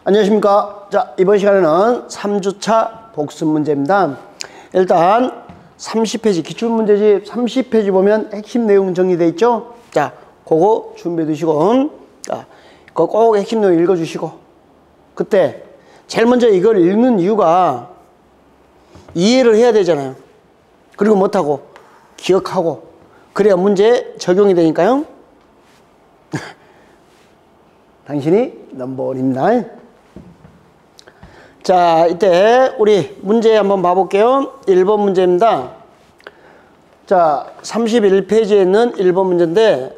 안녕하십니까. 자, 이번 시간에는 3주차 복습 문제입니다. 일단 30페이지 기출문제집 30페이지 보면 핵심 내용 정리되어 있죠. 자, 그거 준비해 두시고, 자, 그거 꼭 핵심 내용 읽어 주시고, 그때 제일 먼저 이걸 읽는 이유가 이해를 해야 되잖아요. 그리고 못하고 기억하고 그래야 문제에 적용이 되니까요. 당신이 넘버원입니다. 자, 이때 우리 문제 한번 봐볼게요. 1번 문제입니다. 자, 31페이지에 있는 1번 문제인데,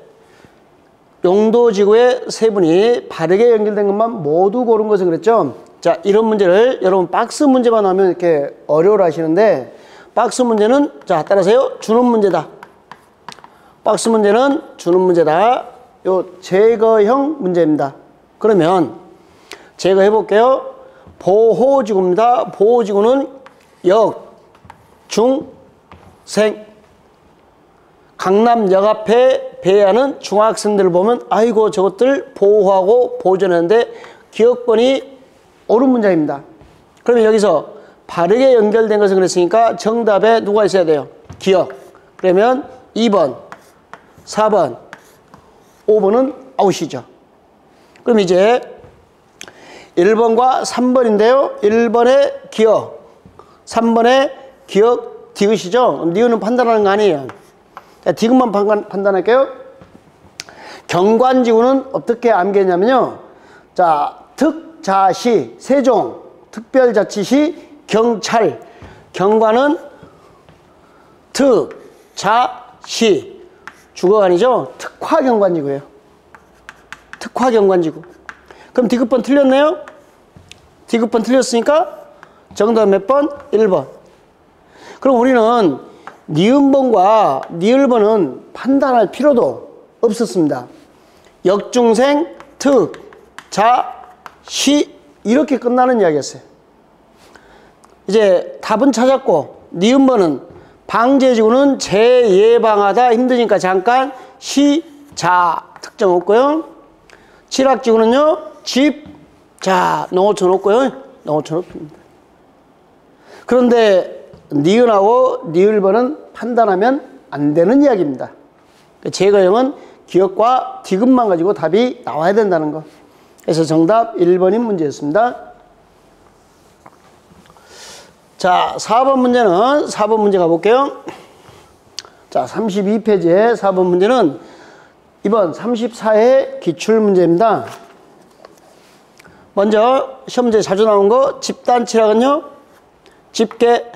용도지구의 세 분이 바르게 연결된 것만 모두 고른 것은 그랬죠. 자, 이런 문제를 여러분 박스 문제만 하면 이렇게 어려워 하시는데, 박스 문제는, 자, 따라서요. 주는 문제다. 박스 문제는 주는 문제다. 요 제거형 문제입니다. 그러면 제거해 볼게요. 보호지구입니다. 보호지구는 역, 중, 생. 강남역 앞에 배회하는 중학생들을 보면 아이고 저것들 보호하고 보존하는데 기억번이 옳은 문장입니다. 그러면 여기서 바르게 연결된 것은 그랬으니까 정답에 누가 있어야 돼요? 기억. 그러면 2번, 4번, 5번은 아웃이죠. 그럼 이제 1번과 3번인데요. 1번에 기억, 3번에 기억 디귿이죠. 니은은 판단하는 거 아니에요. 디귿만 판단할게요. 경관지구는 어떻게 암기했냐면요. 자, 특자시, 세종, 특별자치시, 경찰. 경관은 특자시. 주어가 아니죠. 특화경관지구예요. 특화경관지구. 그럼 디귿번 틀렸네요? 디귿번 틀렸으니까 정답 몇 번? 1번. 그럼 우리는 니은번과 니을번은 판단할 필요도 없었습니다. 역중생, 특, 자, 시 이렇게 끝나는 이야기였어요. 이제 답은 찾았고 니은번은 방제지구는 재예방하다 힘드니까 잠깐 시, 자 특정 없고요. 칠학지구는요. 집, 자, 농어촌 없고요. 농어촌 없습니다. 그런데 니은하고 니을번은 판단하면 안 되는 이야기입니다. 제거형은 기억과 디귿만 가지고 답이 나와야 된다는 거. 그래서 정답 1번인 문제였습니다. 자, 4번 문제는 4번 문제 가볼게요. 자, 32페이지에 4번 문제는 이번 34회 기출문제입니다. 먼저 시험 문제 자주 나온 거 집단치락은요. 집계,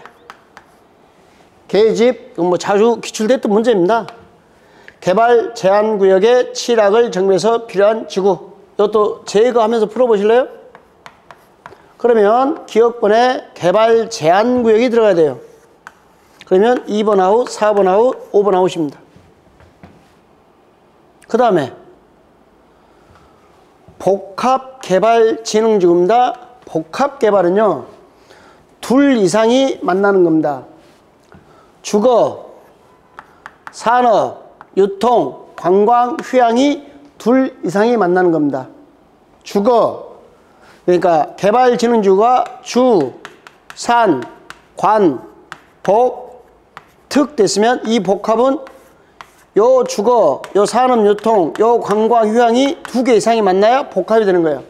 계집, 뭐 자주 기출됐던 문제입니다. 개발 제한구역의 치락을 정비해서 필요한 지구. 이것도 제거하면서 풀어보실래요? 그러면 기억번에 개발 제한구역이 들어가야 돼요. 그러면 2번 아웃, 4번 아웃, 5번 아웃입니다. 그 다음에 복합개발진흥지구입니다. 복합개발은요. 둘 이상이 만나는 겁니다. 주거, 산업, 유통, 관광, 휴양이 둘 이상이 만나는 겁니다. 주거, 그러니까 개발진흥지구가 주, 산, 관, 복, 특 됐으면 이 복합은 요 주거, 요 산업, 유통, 요 관광, 휴양이 두 개 이상이 만나야 복합이 되는 거예요.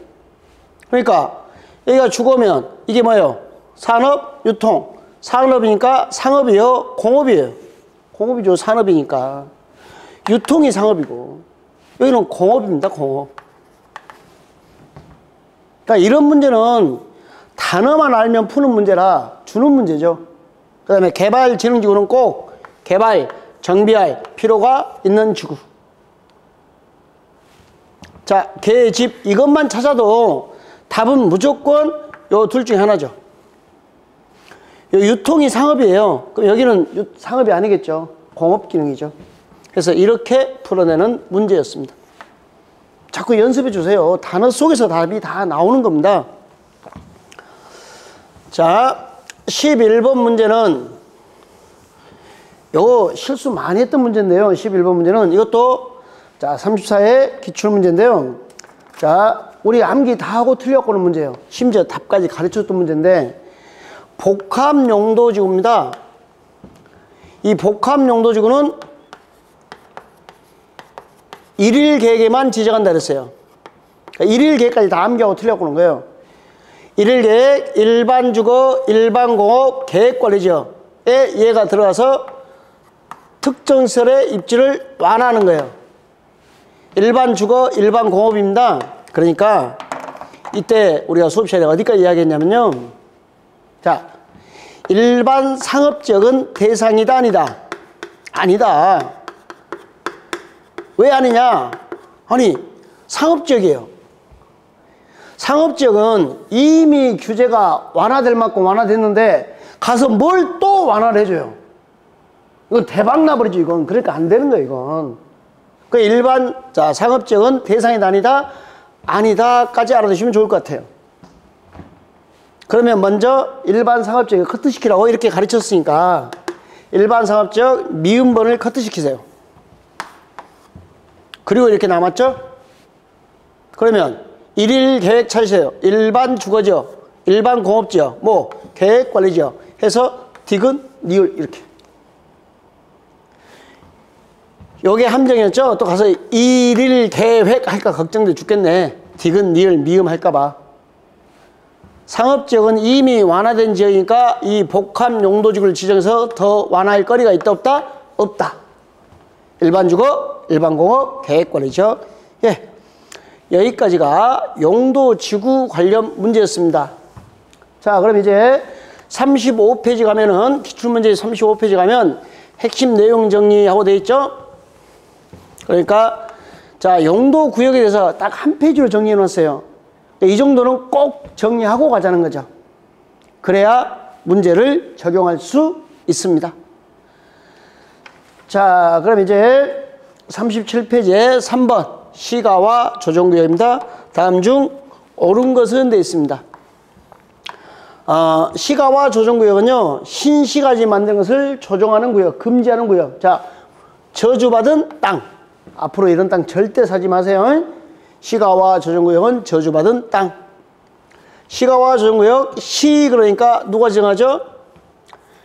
그러니까 여기가 주거면 이게 뭐예요? 산업, 유통. 산업이니까 상업이요? 공업이에요? 공업이죠. 산업이니까. 유통이 상업이고 여기는 공업입니다. 공업. 그러니까 이런 문제는 단어만 알면 푸는 문제라 주는 문제죠. 그 다음에 개발진흥지구는 꼭 개발, 정비할 필요가 있는 지구. 자, 개, 집 이것만 찾아도 답은 무조건 요 둘 중에 하나죠. 요 유통이 상업이에요. 그럼 여기는 상업이 아니겠죠. 공업기능이죠. 그래서 이렇게 풀어내는 문제였습니다. 자꾸 연습해 주세요. 단어 속에서 답이 다 나오는 겁니다. 자, 11번 문제는 요거 실수 많이 했던 문제인데요. 11번 문제는 이것도 자 34회 기출문제인데요. 자 우리 암기 다 하고 틀렸고는 문제예요. 심지어 답까지 가르쳤던 문제인데 복합용도지구입니다. 이 복합용도지구는 일일 계획에만 지정한다 그랬어요. 그러니까 일일 계획까지 다 암기하고 틀렸고는 거예요. 일일 계획, 일반 주거, 일반 공업, 계획관리지역에 얘가 들어가서 특정 시설의 입지를 완화하는 거예요. 일반 주거, 일반 공업입니다. 그러니까 이때 우리가 수업 시간에 어디까지 이야기했냐면요. 자, 일반 상업지역은 대상이다, 아니다? 아니다. 왜 아니냐? 아니, 상업지역이에요. 상업지역은 이미 규제가 완화될 만큼 완화됐는데 가서 뭘 또 완화를 해줘요. 이건 대박 나버리죠, 이건. 그러니까 안 되는 거예요, 이건. 그 일반, 자, 상업지역은 대상이다, 아니다? 아니다까지 알아두시면 좋을 것 같아요. 그러면 먼저 일반 상업지역을 커트시키라고 이렇게 가르쳤으니까 일반 상업지역 미음번을 커트시키세요. 그리고 이렇게 남았죠? 그러면 일일 계획 찾으세요. 일반 주거지역, 일반 공업지역, 뭐 계획관리지역 해서 디귿, 니을 이렇게. 요게 함정이었죠? 또 가서 일일 계획 할까 걱정돼 죽겠네. 디귿, 니을, 미음 할까봐. 상업지역은 이미 완화된 지역이니까 이 복합용도지구를 지정해서 더 완화할 거리가 있다 없다? 없다. 일반 주거, 일반 공업, 계획관리지역. 예, 여기까지가 용도지구 관련 문제였습니다. 자, 그럼 이제 35페이지 가면은 기출문제 35페이지 가면 핵심 내용 정리하고 돼 있죠? 그러니까 자, 용도구역에 대해서 딱 한 페이지로 정리해 놨어요. 이 정도는 꼭 정리하고 가자는 거죠. 그래야 문제를 적용할 수 있습니다. 자, 그럼 이제 37페이지에 3번 시가와 조정구역입니다. 다음 중 옳은 것은 되어 있습니다. 시가와 조정구역은요, 신시가지 만든 것을 조정하는 구역, 금지하는 구역. 자, 저주받은 땅. 앞으로 이런 땅 절대 사지 마세요. 시가와 조정구역은 저주받은 땅. 시가와 조정구역, 시 그러니까 누가 정하죠?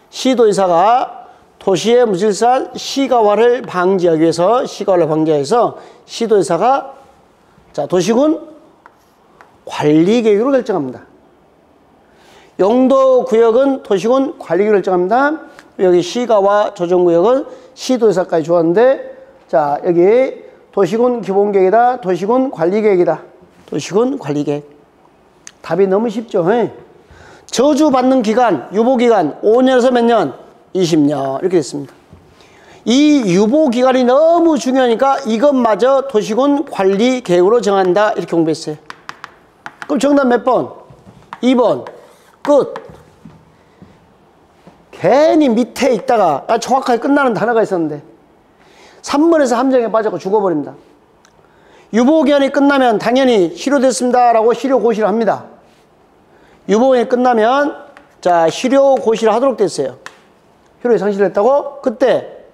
시도의사가 도시의 무질서한 시가화를 방지하기 위해서, 시가화를 방지하기 위해서 시도의사가 자, 도시군 관리계획으로 결정합니다. 용도구역은 도시군 관리계획으로 결정합니다. 여기 시가와 조정구역은 시도의사까지 주었는데, 자, 여기 도시군 기본계획이다, 도시군 관리계획이다. 도시군 관리계획. 답이 너무 쉽죠? 저주받는 기간, 유보기간 5년에서 몇 년? 20년. 이렇게 됐습니다. 이 유보기간이 너무 중요하니까 이것마저 도시군 관리계획으로 정한다. 이렇게 공부했어요. 그럼 정답 몇 번? 2번. 끝. 괜히 밑에 있다가 정확하게 끝나는 단어가 있었는데 3번에서 함정에 빠져서 죽어버립니다. 유보기간이 끝나면 당연히 실효됐습니다 라고 실효고시를 합니다. 유보기간이 끝나면 자, 실효고시를 하도록 됐어요. 효력이 상실했다고? 그때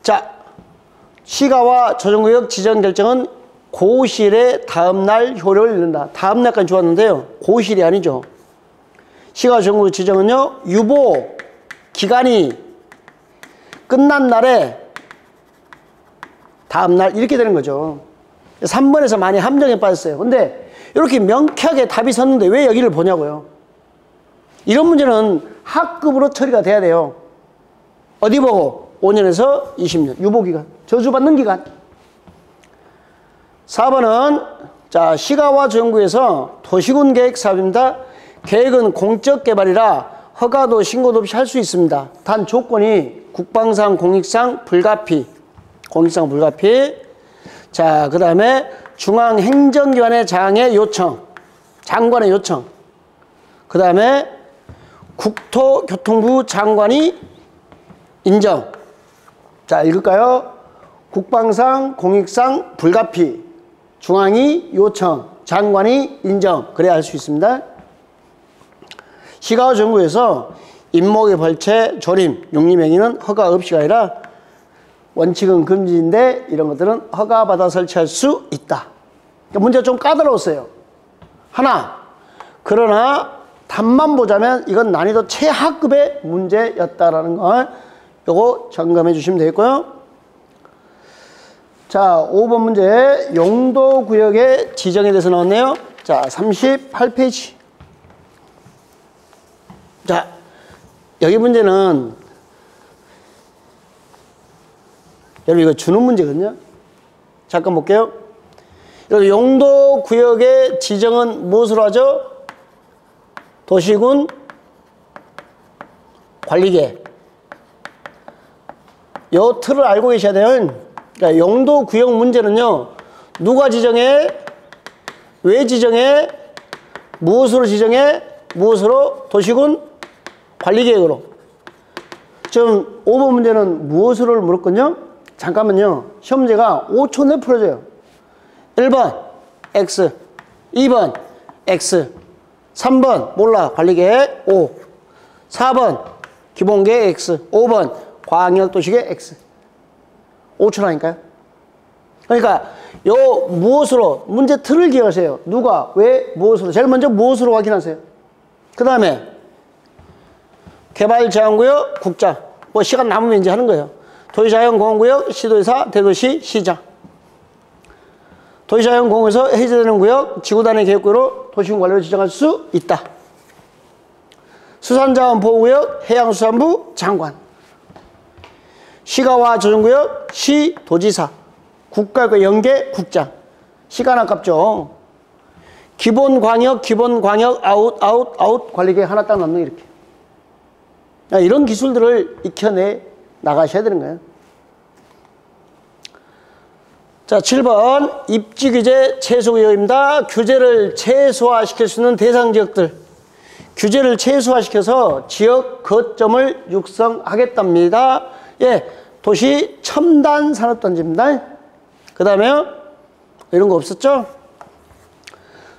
자, 시가와 조정구역 지정 결정은 고실의 다음날 효력을 잃는다. 다음날까지 좋았는데요, 고실이 아니죠. 시가와 조정구역 지정은요, 유보 기간이 끝난 날에 다음날 이렇게 되는 거죠. 3번에서 많이 함정에 빠졌어요. 근데 이렇게 명쾌하게 답이 섰는데 왜 여기를 보냐고요. 이런 문제는 학급으로 처리가 돼야 돼요. 어디 보고? 5년에서 20년. 유보기간. 저주받는 기간. 4번은 자, 시가와 조정구에서 도시군 계획 사업입니다. 계획은 공적 개발이라 허가도 신고도 없이 할 수 있습니다. 단 조건이 국방상, 공익상 불가피. 공익상 불가피. 자, 그 다음에 중앙행정기관의 장의 요청. 장관의 요청. 그 다음에 국토교통부 장관이 인정. 자, 읽을까요? 국방상, 공익상 불가피. 중앙이 요청. 장관이 인정. 그래야 할 수 있습니다. 시가와 조정구에서 임목의 벌채, 조림, 용림행위는 허가 없이가 아니라 원칙은 금지인데 이런 것들은 허가받아 설치할 수 있다. 문제가 좀 까다로웠어요. 하나. 그러나 답만 보자면 이건 난이도 최하급의 문제였다라는 걸 요거 점검해 주시면 되겠고요. 자, 5번 문제 용도구역의 지정에 대해서 나왔네요. 자, 38페이지. 자, 여기 문제는 여러분 이거 주는 문제거든요. 잠깐 볼게요. 여러분 용도구역의 지정은 무엇으로 하죠? 도시군 관리계. 요 틀을 알고 계셔야 돼요. 그러니까 용도구역 문제는요. 누가 지정해? 왜 지정해? 무엇으로 지정해? 무엇으로? 도시군 관리계획으로. 지금 5번 문제는 무엇으로 물었거든요. 잠깐만요. 시험 문제가 5초 내에 풀어줘요. 1번 X, 2번 X, 3번 몰라 관리계획 5, 4번 기본계획 X, 5번 광역도시계획 X. 5초라니까요. 그러니까 요 무엇으로 문제 틀을 기억하세요. 누가 왜 무엇으로. 제일 먼저 무엇으로 확인하세요. 그 다음에 개발제한구역 국자. 뭐 시간 남으면 이제 하는 거예요. 도시자연공원구역 시도지사 대도시 시장. 도시자연공원에서 해제되는 구역 지구단위 계획구역으로 도시군 관리로 지정할 수 있다. 수산자원보호구역 해양수산부 장관. 시가와 조정구역 시도지사. 국가과 연계 국장. 시간 아깝죠. 기본광역 아웃 관리계획 하나 딱 넣는 이렇게. 이런 기술들을 익혀내 나가셔야 되는 거예요. 자, 7번 입지규제 최소구역입니다. 규제를 최소화시킬 수 있는 대상 지역들. 규제를 최소화시켜서 지역 거점을 육성하겠답니다. 예, 도시 첨단 산업단지입니다. 그 다음에 이런 거 없었죠?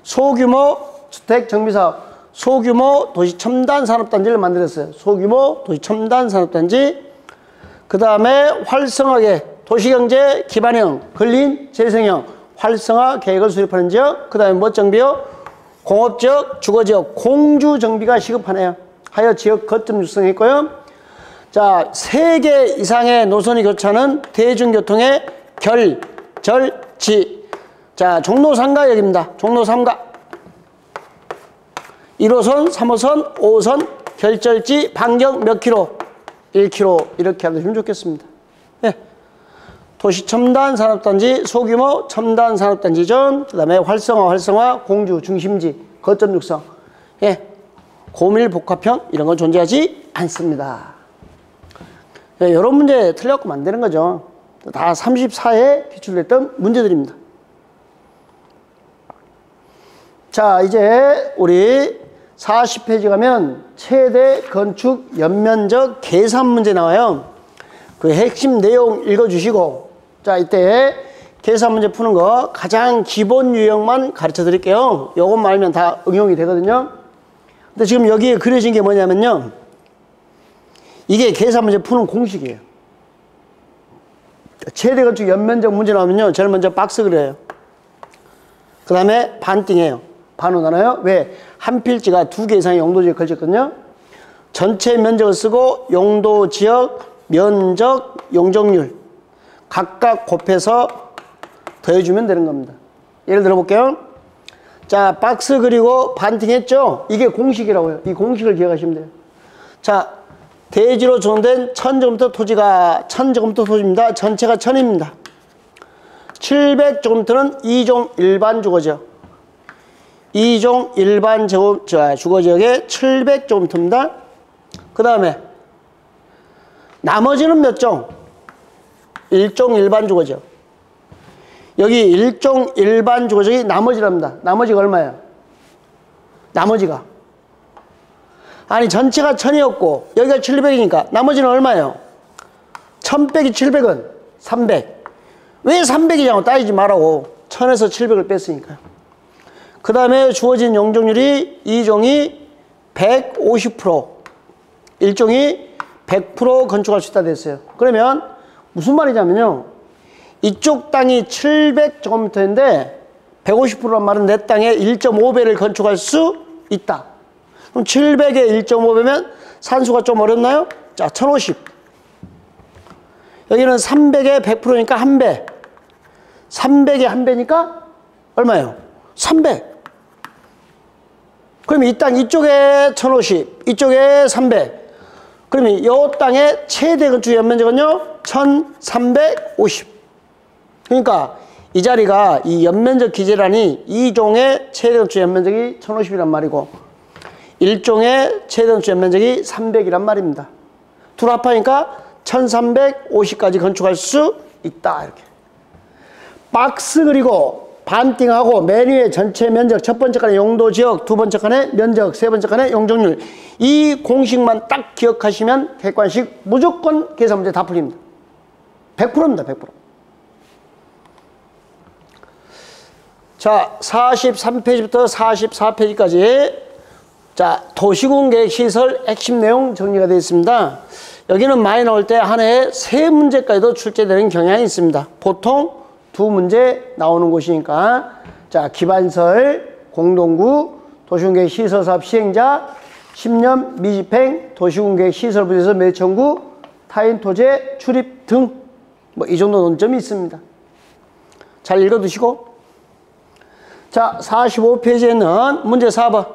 소규모 주택 정비사업. 소규모 도시 첨단 산업단지를 만들었어요. 소규모 도시 첨단 산업단지. 그 다음에 활성화계 도시경제 기반형 근린 재생형 활성화 계획을 수립하는 지역. 그 다음에 뭐 정비요? 공업지역, 주거지역, 공주정비가 시급하네요. 하여 지역 거점 육성했고요. 자, 3개 이상의 노선이 교차하는 대중교통의 결절지. 자, 종로 3가역입니다. 종로 3가. 1호선, 3호선, 5호선 결절지 반경 몇 킬로? 1km 이렇게 하시면 좋겠습니다. 네. 도시 첨단 산업단지, 소규모 첨단 산업단지죠. 그 다음에 활성화, 공주 중심지, 거점 육성. 예. 고밀 복합형 이런 건 존재하지 않습니다. 예, 이런 문제 틀려갖고 만드는 거죠. 다 34에 기출됐던 문제들입니다. 자, 이제 우리 40페이지 가면 최대 건축 연면적 계산 문제 나와요. 그 핵심 내용 읽어주시고, 자, 이때 계산 문제 푸는 거 가장 기본 유형만 가르쳐 드릴게요. 요것만 알면 다 응용이 되거든요. 근데 지금 여기에 그려진 게 뭐냐면요. 이게 계산 문제 푸는 공식이에요. 최대 건축 연면적 문제 나오면요. 제일 먼저 박스 그려요. 그 다음에 반띵해요. 반으로 나눠요. 왜? 한 필지가 2개 이상의 용도지역에 걸쳤거든요. 전체 면적을 쓰고 용도지역, 면적, 용적률 각각 곱해서 더해주면 되는 겁니다. 예를 들어 볼게요. 자, 박스 그리고 반띵했죠? 이게 공식이라고요. 이 공식을 기억하시면 돼요. 자, 대지로 조성된 1000제곱미터 토지가 1000제곱미터 토지입니다. 전체가 1000입니다. 700제곱미터는 2종 일반 주거지역. 2종 일반 주거지역에 700제곱미터입니다. 그 다음에 나머지는 몇 종? 1종 일반 주거지역. 여기 1종 일반 주거지역이 나머지랍니다. 나머지가 얼마예요? 나머지가. 아니 전체가 1000이었고 여기가 700이니까 나머지는 얼마예요? 1000 빼기 700은 300. 왜 300이냐고 따지지 말라고. 1000에서 700을 뺐으니까요. 그 다음에 주어진 용적률이 2종이 150%, 1종이 100% 건축할 수 있다 됐어요. 그러면 무슨 말이냐면요. 이쪽 땅이 700제곱미터인데 150%란 말은 내 땅에 1.5배를 건축할 수 있다. 그럼 700에 1.5배면 산수가 좀 어렵나요? 자, 1050. 여기는 300에 100%니까 1배. 300에 1배니까 얼마예요? 300. 그럼 이 땅 이쪽에 1050, 이쪽에 300. 그러면 이 땅의 최대 건축 연면적은요? 1350. 그러니까 이 자리가 이 연면적 기재란이 2종의 최대 건축 연면적이 1050이란 말이고 1종의 최대 건축 연면적이 300이란 말입니다. 둘 합하니까 1350까지 건축할 수 있다. 이렇게. 박스 그리고 반띵하고 맨 위에 전체 면적, 첫 번째 칸의 용도 지역, 두 번째 칸의 면적, 세 번째 칸의 용적률. 이 공식만 딱 기억하시면 객관식 무조건 계산 문제 다 풀립니다. 100%입니다. 100%. 자, 43페이지부터 44페이지까지 자, 도시군계획시설 핵심 내용 정리가 되어 있습니다. 여기는 많이 나올 때 한 해에 3문제까지도 출제되는 경향이 있습니다. 보통 2문제 나오는 곳이니까. 자, 기반설, 공동구, 도시군계획시설사업 시행자, 10년 미집행, 도시군계획시설부에서 매청구, 타인 토지의 출입 등 뭐 이 정도 논점이 있습니다. 잘 읽어두시고. 자, 45페이지에는 문제 4번.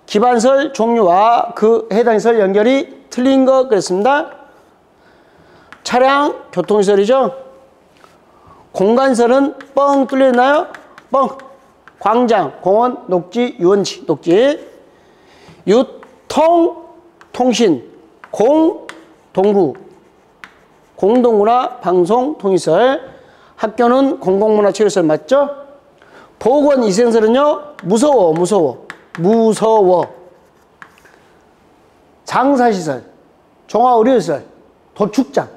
기반설 종류와 그 해당 시설 연결이 틀린 것 그랬습니다. 차량 교통시설이죠. 공간설은 뻥 뚫려 있나요? 뻥. 광장, 공원, 녹지, 유원지, 녹지. 유통, 통신, 공동구. 공동구나 방송, 통일설. 학교는 공공문화체육시설 맞죠? 보건위생설은요. 무서워, 무서워. 무서워. 장사시설, 종합의료시설, 도축장.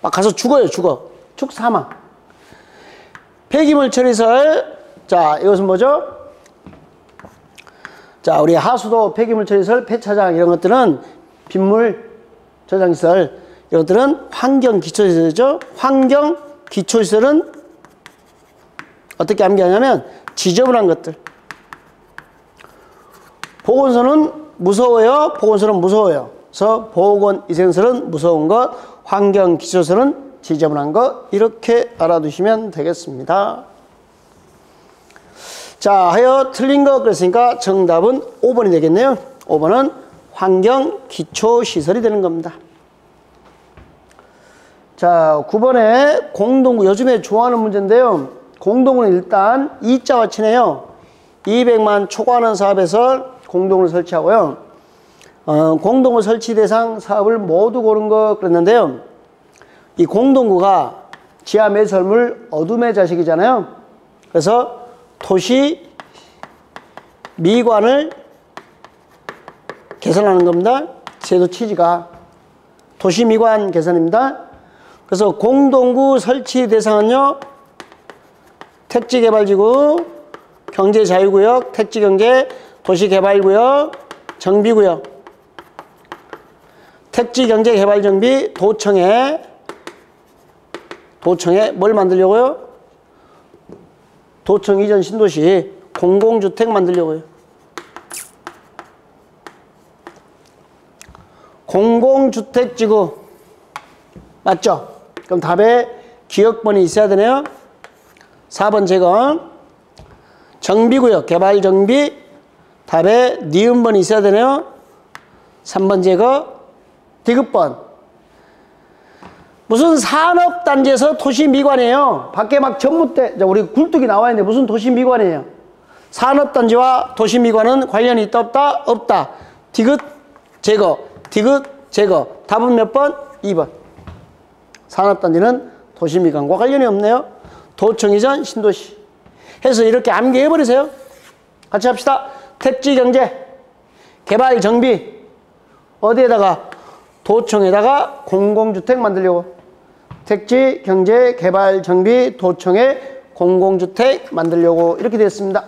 막 가서 죽어요, 죽어. 축사망. 폐기물 처리설. 자, 이것은 뭐죠? 자, 우리 하수도 폐기물 처리설, 폐차장 이런 것들은 빗물 저장시설. 이런 것들은 환경기초시설이죠. 환경기초시설은 어떻게 암기하냐면 지저분한 것들. 보건소는 무서워요. 보건소는 무서워요. 그래서 보건위생설은 무서운 것, 환경기초시설은 지저분한 것. 이렇게 알아두시면 되겠습니다. 자, 하여 틀린 것 그랬으니까 정답은 5번이 되겠네요. 5번은 환경기초시설이 되는 겁니다. 자, 9번에 공동구. 요즘에 좋아하는 문제인데요. 공동구는 일단 이자와 친해요. 200만 초과하는 사업에서 공동구를 설치하고요. 공동구 설치 대상 사업을 모두 고른 거 그랬는데요. 이 공동구가 지하 매설물 어둠의 자식이잖아요. 그래서 도시 미관을 개선하는 겁니다. 제도 취지가 도시 미관 개선입니다. 그래서 공동구 설치 대상은요. 택지개발지구, 경제자유구역, 택지경제, 도시개발구역, 정비구역. 택지경제개발정비, 도청에 뭘 만들려고요? 도청 이전 신도시, 공공주택 만들려고요. 공공주택지구. 맞죠? 그럼 답에 기억번이 있어야 되네요. 4번 제거. 정비구역, 개발정비. 답에 니은번이 있어야 되네요. 3번 제거. 디귿번. 무슨 산업단지에서 도시미관이에요. 밖에 막 전봇대, 우리 굴뚝이 나와 있는데 무슨 도시미관이에요. 산업단지와 도시미관은 관련이 있다 없다? 없다. 디귿 제거. 디귿 제거. 답은 몇 번? 2번. 산업단지는 도시미관과 관련이 없네요. 도청 이전 신도시. 해서 이렇게 암기해버리세요. 같이 합시다. 택지경제, 개발정비. 어디에다가? 도청에다가 공공주택 만들려고. 택지경제, 개발정비, 도청에 공공주택 만들려고. 이렇게 되었습니다.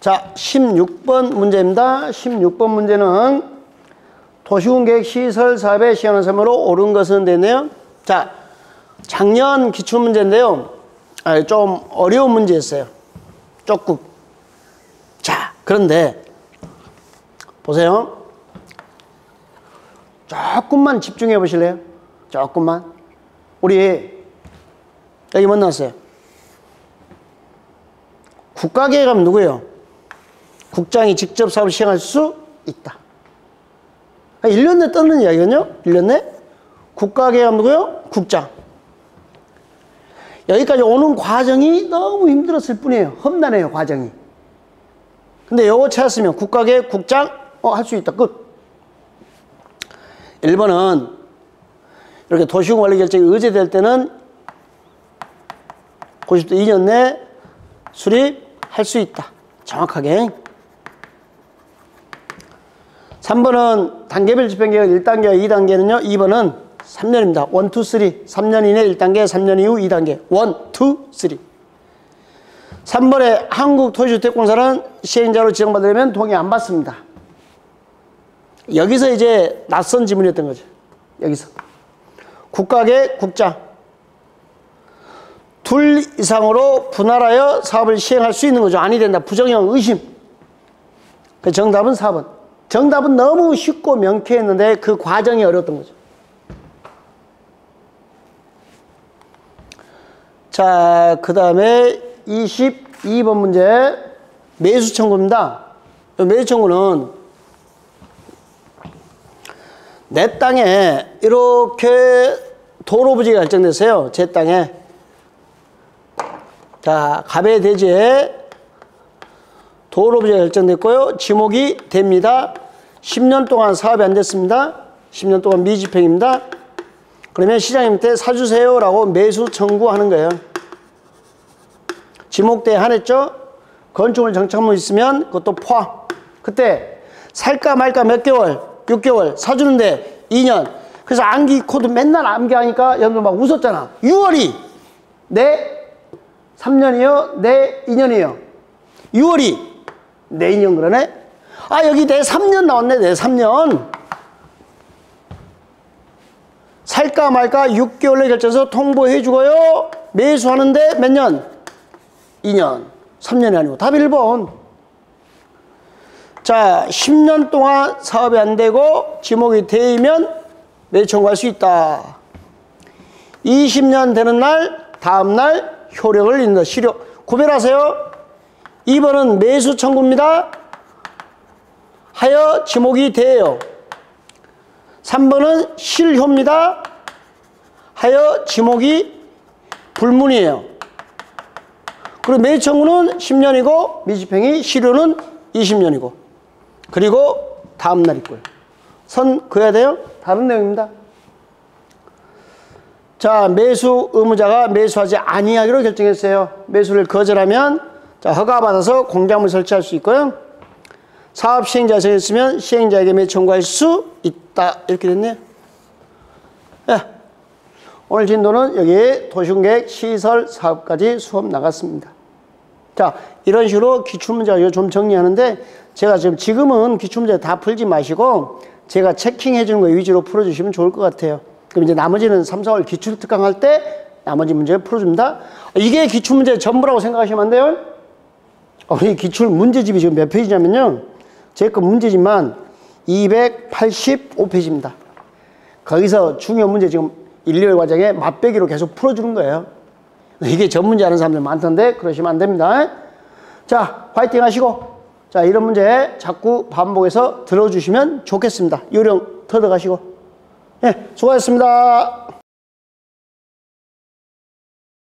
자, 16번 문제입니다. 16번 문제는 도시군계획 시설사업에 시행하는 사람으로 옳은 것은 되네요. 자, 작년 기출문제인데요. 좀 어려운 문제였어요. 조금. 자, 그런데 보세요. 조금만 집중해 보실래요? 조금만. 우리 여기 뭐 나왔어요? 국가계획하면 누구예요? 국장이 직접 사업을 시행할 수 있다. 1년 내 떠는 이야기거든요. 1년 내. 국가계획하면 누구예요? 국장. 여기까지 오는 과정이 너무 힘들었을 뿐이에요. 험난해요, 과정이. 근데 요거 찾았으면 국가계획 국장 할 수 있다. 끝. 1번은 이렇게 도시공관리 결정이 의제될 때는 90도 2년 내 수립할 수 있다. 정확하게. 3번은 단계별 집행계획 1단계와 2단계는요. 2번은 3년입니다. 1, 2, 3. 3년 이내 1단계, 3년 이후 2단계. 1, 2, 3. 3번에 한국도시주택공사는 시행자로 지정받으려면 동의 안 받습니다. 여기서 이제 낯선 지문이었던 거죠. 여기서. 국가계획 국장. 둘 이상으로 분할하여 사업을 시행할 수 있는 거죠. 아니 된다. 부정형 의심. 그 정답은 4번. 정답은 너무 쉽고 명쾌했는데 그 과정이 어려웠던 거죠. 자, 그 다음에 22번 문제. 매수 청구입니다. 매수 청구는 내 땅에 이렇게 도로 부지가 결정됐어요. 제 땅에. 자, 갑의 대지에 도로 부지가 결정됐고요. 지목이 됩니다. 10년 동안 사업이 안 됐습니다. 10년 동안 미집행입니다. 그러면 시장님한테 사주세요라고 매수 청구하는 거예요. 지목대에 한했죠. 건축물 정착물 있으면 그것도 포함. 그때 살까 말까 몇 개월, 6개월 사주는데 2년. 그래서 암기 코드 맨날 암기하니까 여러분들 막 웃었잖아. 6월이 내 3년이요? 내 2년이요? 6월이 내 2년 그러네? 아, 여기 내 3년 나왔네. 내 3년. 살까 말까 6개월 내 결정해서 통보해 주고요. 매수하는데 몇 년? 2년. 3년이 아니고 답 1번. 자, 10년 동안 사업이 안 되고 지목이 되면 매수 청구할 수 있다. 20년 되는 날, 다음 날 효력을 잃는다. 실효. 구별하세요. 2번은 매수 청구입니다. 하여 지목이 돼요. 3번은 실효입니다. 하여 지목이 불문이에요. 그리고 매수 청구는 10년이고 미집행이 실효는 20년이고 그리고 다음 날 있고요. 선 그어야 돼요. 다른 내용입니다. 자, 매수 의무자가 매수하지 아니하기로 결정했어요. 매수를 거절하면 자, 허가받아서 공작물 설치할 수 있고요. 사업 시행자 정했으면 시행자에게 매수 청구할 수 있다. 이렇게 됐네요. 네. 오늘 진도는 여기 도시공계획 시설 사업까지 수업 나갔습니다. 자, 이런 식으로 기출문제가 좀 정리하는데 제가 지금은 기출문제 다 풀지 마시고 제가 체킹해 주는 거 위주로 풀어주시면 좋을 것 같아요. 그럼 이제 나머지는 3, 4월 기출특강 할 때 나머지 문제 풀어줍니다. 이게 기출문제 전부라고 생각하시면 안 돼요. 우리 기출 문제집이 지금 몇 페이지냐면요. 제 거 문제집만 285페이지입니다. 거기서 중요한 문제 지금 1, 2월 과정에 맛배기로 계속 풀어주는 거예요. 이게 전문제 하는 사람들 많던데 그러시면 안 됩니다. 자, 화이팅 하시고 자, 이런 문제 자꾸 반복해서 들어주시면 좋겠습니다. 요령 터득하시고. 예, 수고하셨습니다.